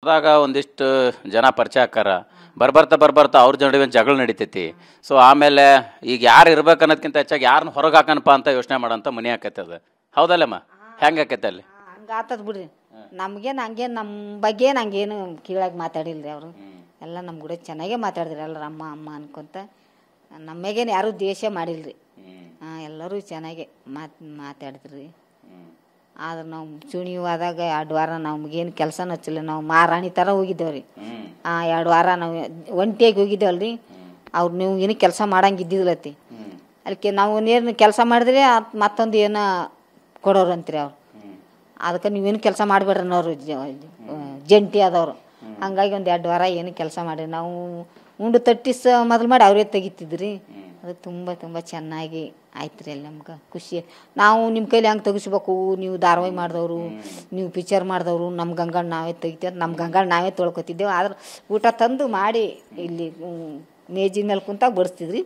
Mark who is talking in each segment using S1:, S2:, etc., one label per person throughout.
S1: ಹೋದಾಗ ಒಂದಿಷ್ಟು ಜನ ಪರಿಚಯ ಆಕಾರ ಬರ್ಬರ್ತಾ ಅವ್ರ ನಡುವೆ ಜಗಳ ನಡಿತೈತಿ. ಸೊ ಆಮೇಲೆ ಈಗ ಯಾರು ಇರ್ಬೇಕು ಅನ್ನೋದಕ್ಕಿಂತ ಹೆಚ್ಚಾಗಿ ಯಾರನ್ನ ಹೊರಗೆ ಹಾಕನಪ್ಪ ಅಂತ ಯೋಚನೆ ಮಾಡೋಂಥ ಮನೆ ಆಕೈತೆ ಅದು. ಹೌದಲ್ಲಮ್ಮ? ಹೆಂಗೆ ಆಕೈತೆ ಅಲ್ಲಿ?
S2: ಹಂಗೆ ಆತದ ಬಿಡ್ರಿ. ನಮ್ಗೇನು ಹಂಗೇನು ನಮ್ಮ ಬಗ್ಗೆ ಹಂಗೇನು ಕೀಳಾಗಿ ಮಾತಾಡಿಲ್ರಿ ಅವರು. ಎಲ್ಲ ನಮ್ಮ ಕೂಡ ಚೆನ್ನಾಗೇ ಮಾತಾಡಿದ್ರಿ ಎಲ್ಲರೂ ಅಮ್ಮ ಅಮ್ಮ ಅನ್ಕೊಂತ. ನಮಗೇನು ಯಾರೂ ದ್ವೇಷ ಮಾಡಿಲ್ರಿ. ಎಲ್ಲರೂ ಚೆನ್ನಾಗೆ ಮಾತಾಡಿದ್ರಿ. ಆದ್ರೆ ನಾವು ಚುಣಿವಾದಾಗ 2 ವಾರ ನಮ್ಗೇನು ಕೆಲಸನೂ ಹಚ್ಚಿಲ್ಲ. ನಾವು ಮಹಾರಾಣಿ ಥರ ಹೋಗಿದ್ದೇವ್ರಿ. 2 ವಾರ ನಾವು ಒಂಟಿಯಾಗಿ ಹೋಗಿದ್ದೇವಲ್ರಿ. ಅವ್ರು ನೀವು ಏನು ಕೆಲಸ ಮಾಡಂಗೆ ಇದ್ದಿದ್ಲತ್ತಿ. ಅದಕ್ಕೆ ನಾವು ನೇರ್ನ ಕೆಲಸ ಮಾಡಿದ್ರೆ ಮತ್ತೊಂದು ಏನೋ ಕೊಡೋರು ಅಂತೀರಿ ಅವ್ರು. ಅದಕ್ಕೆ ನೀವೇನು ಕೆಲಸ ಮಾಡಿಬಿಡ್ರಿ ಅನ್ನೋರು ಜಂಟಿ ಆದವರು. ಹಂಗಾಗಿ ಒಂದು 2 ವಾರ ಏನು ಕೆಲಸ ಮಾಡಿ ನಾವು ಉಂಡು ತಟ್ಟಿಸ ಮೊದಲು ಮಾಡಿ ಅವರೇ ತೆಗಿತಿದ್ರಿ. ಅದು ತುಂಬ ತುಂಬ ಚೆನ್ನಾಗಿ ಆಯ್ತು ರೀ. ಅಲ್ಲಿ ನಮ್ಗೆ ಖುಷಿ. ನಾವು ನಿಮ್ಮ ಕೈಲಿ ಹೆಂಗೆ ತೆಗಿಸ್ಬೇಕು, ನೀವು ಧಾರಾವಾಹಿ ಮಾಡಿದವರು, ನೀವು ಪಿಕ್ಚರ್ ಮಾಡಿದವರು, ನಮ್ಮ ಗಂಗಾಳ ನಾವೇ ತೆಗಿತೇವೆ, ನಮ್ಮ ಗಂಗಾಳ ನಾವೇ ತೊಳ್ಕೊತಿದ್ದೆವು. ಆದ್ರೆ ಊಟ ತಂದು ಮಾಡಿ ಇಲ್ಲಿ ಮೇಜಿನ ಮೇಲೆ ಕುಂತಾಗ ಬಡಿಸ್ತಿದ್ರಿ.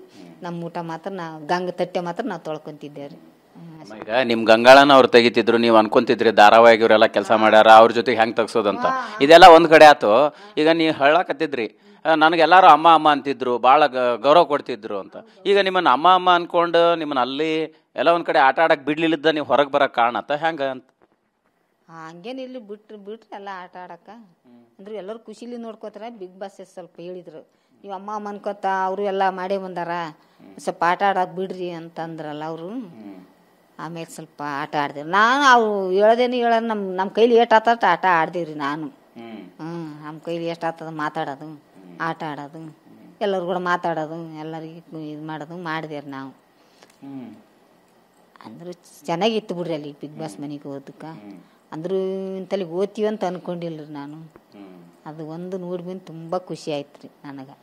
S2: ನಮ್ಮ ಊಟ ಮಾತ್ರ ಗಂಗ ತಟ್ಟೆ ಮಾತ್ರ ನಾವು ತೊಳ್ಕೊತಿದ್ದೇವೆ ರೀ.
S1: ಈಗ ನಿಮ್ಮ ಗಂಗಾಳನ ಅವ್ರು ತೆಗಿತಿದ್ರು, ನೀವು ಅನ್ಕೊಂತಿದ್ರಿ ಧಾರಾವಾಹಿಗೆ ಇವರೆಲ್ಲ ಕೆಲಸ ಮಾಡ್ಯಾರ ಅವ್ರ ಜೊತೆಗೆ ಹೆಂಗೆ ತೆಗ್ಸೋದಂತ. ಇದೆಲ್ಲ ಒಂದು ಕಡೆ ಆಯ್ತು. ಈಗ ನೀವು ಹೇಳಕತ್ತಿದ್ರಿ ನನಗೆಲ್ಲರೂ ಅಮ್ಮ ಅಮ್ಮ ಅಂತಿದ್ರು, ಭಾಳ ಗೌರವ ಕೊಡ್ತಿದ್ರು ಅಂತ. ಈಗ ನಿಮ್ಮನ್ನು ಅಮ್ಮ ಅಮ್ಮ ಅಂದ್ಕೊಂಡು ನಿಮ್ಮನ್ನು ಅಲ್ಲಿ ಎಲ್ಲ ಒಂದು ಕಡೆ ಆಟ ಆಡಕ್ಕೆ ಬಿಡ್ಲಿಲ್ಲದ ನೀವು ಹೊರಗೆ ಬರೋಕ್ಕೆ ಕಾರಣ ಆತ ಹೆಂಗೆ ಅಂತ?
S2: ಹಂಗೇನು ಇಲ್ಲಿ ಬಿಟ್ರೆ ಎಲ್ಲ ಆಟ ಆಡಕ್ಕೆ ಅಂದ್ರೆ ಎಲ್ಲರೂ ಖುಷಿಲಿ ನೋಡ್ಕೋತಾರೆ. ಬಿಗ್ ಬಾಸ್ ಸ್ವಲ್ಪ ಹೇಳಿದ್ರು, ನೀವು ಅಮ್ಮ ಅಮ್ಮ ಅನ್ಕೋತ ಅವರು ಎಲ್ಲ ಮಾಡೇ ಬಂದಾರ, ಸ್ವಲ್ಪ ಆಟ ಆಡಕ್ಕೆ ಬಿಡ್ರಿ ಅಂತಂದ್ರಲ್ಲ ಅವರು. ಆಮೇಲೆ ಸ್ವಲ್ಪ ಆಟ ಆಡ್ದೇವ್ರಿ. ನಾನು ಅವು ಹೇಳೋದೇನು ಹೇಳೋದು ನಮ್ಮ ಕೈಲಿ ಎಷ್ಟು ಆತ ಆಟ ಆಡ್ದೇವ್ರಿ ನಾನು. ನಮ್ಮ ಕೈಲಿ ಎಷ್ಟು ಆಗ್ತದ ಮಾತಾಡೋದು, ಆಟ ಆಡೋದು, ಎಲ್ಲರೂ ಕೂಡ ಮಾತಾಡೋದು, ಎಲ್ಲರಿಗೂ ಇದು ಮಾಡೋದು ಮಾಡಿದೇವ್ರಿ ನಾವು. ಅಂದರೂ ಚೆನ್ನಾಗಿತ್ತು ಬಿಡ್ರಿ ಅಲ್ಲಿ ಬಿಗ್ ಬಾಸ್ ಮನೆಗೆ ಓದಕ್ಕೆ. ಅಂದರೂ ಇಂತಲ್ಲಿ ಓದ್ತೀವಿ ಅಂತ ಅಂದ್ಕೊಂಡಿಲ್ಲ ರೀ ನಾನು. ಅದು ಒಂದು ನೋಡಿ ಬಂದು ತುಂಬ ಖುಷಿ ಆಯ್ತು ರೀ ನನಗೆ.